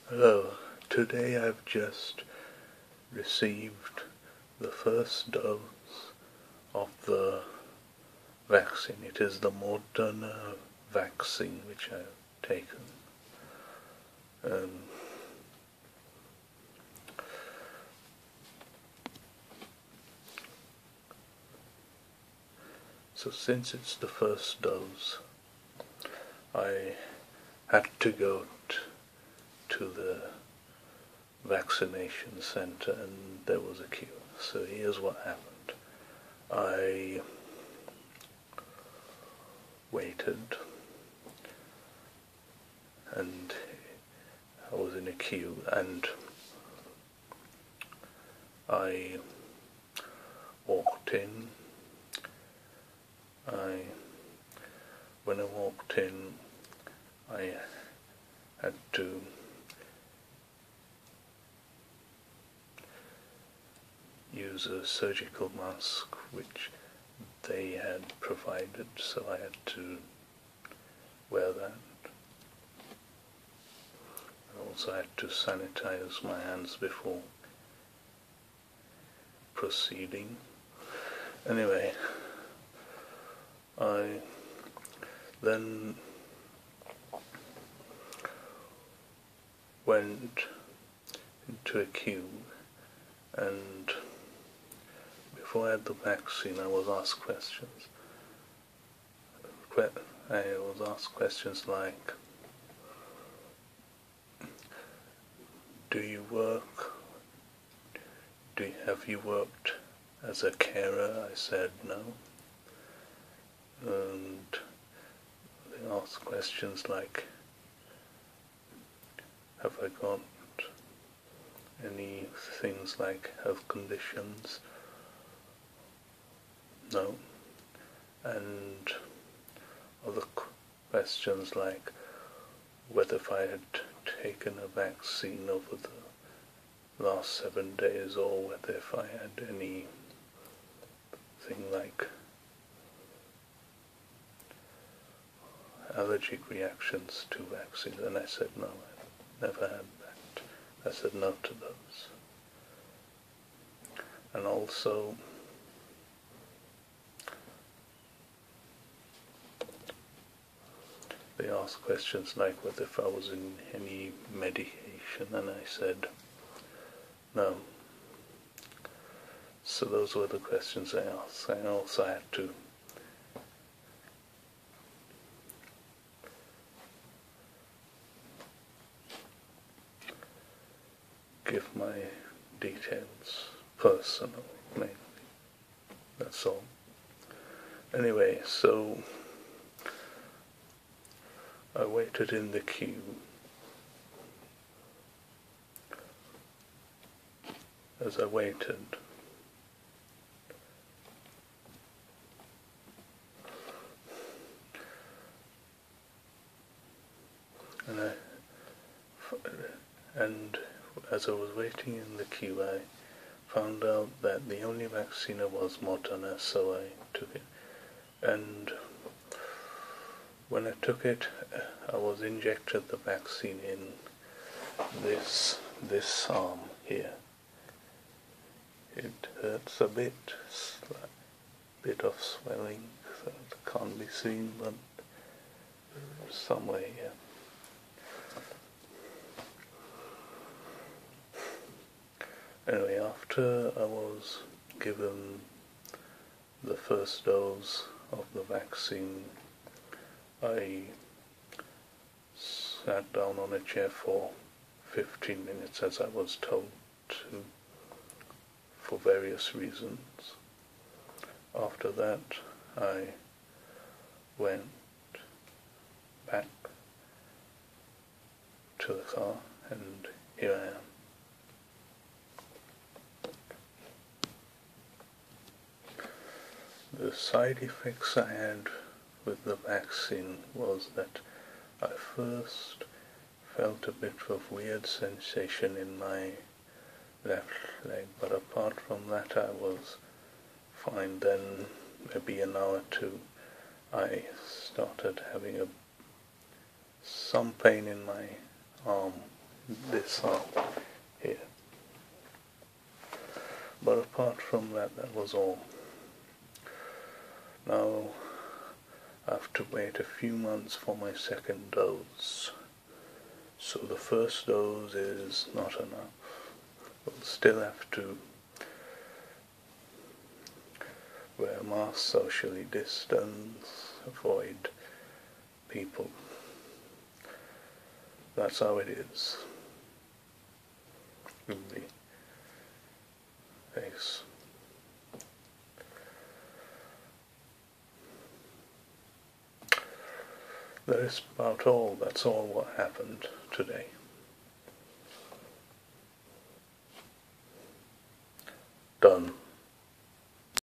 Hello, today I've just received the first dose of the vaccine. It is the Moderna vaccine which I've taken. So since it's the first dose, I had to go to the vaccination center and there was a queue. So here's what happened. I waited and I was in a queue and I walked in. When I walked in, I had to use a surgical mask which they had provided, so I had to wear that. I also had to sanitize my hands before proceeding. Anyway, I then went into a queue, and before I had the vaccine I was asked questions. I was asked questions like, do you work? Have you worked as a carer? I said no. And they asked questions like, have I got any things like health conditions? No. And other questions like whether if I had taken a vaccine over the last 7 days, or whether if I had anything like allergic reactions to vaccines, and I said no, I never had that. I said no to those. And also they asked questions like whether if I was in any medication, and I said no. So those were the questions I asked. I also had to give my details, personal mainly. That's all. Anyway, so I waited in the queue. As I waited, and as I was waiting in the queue, I found out that the only vaccine was Moderna, so I took it. And when I took it, I was injected the vaccine in this arm here. It hurts a bit of swelling that can't be seen, but somewhere here. Anyway, after I was given the first dose of the vaccine, I sat down on a chair for 15 minutes as I was told to, for various reasons. After that, I went back to the car, and here I am. The side effects I had with the vaccine was that I first felt a bit of weird sensation in my left leg, but apart from that I was fine. Then maybe an hour or two I started having some pain in my arm this arm here. But apart from that, that was all. Now I have to wait a few months for my second dose. So the first dose is not enough. We'll still have to wear masks, socially distance, avoid people. That's how it is in the case. That is about all. That's all what happened today.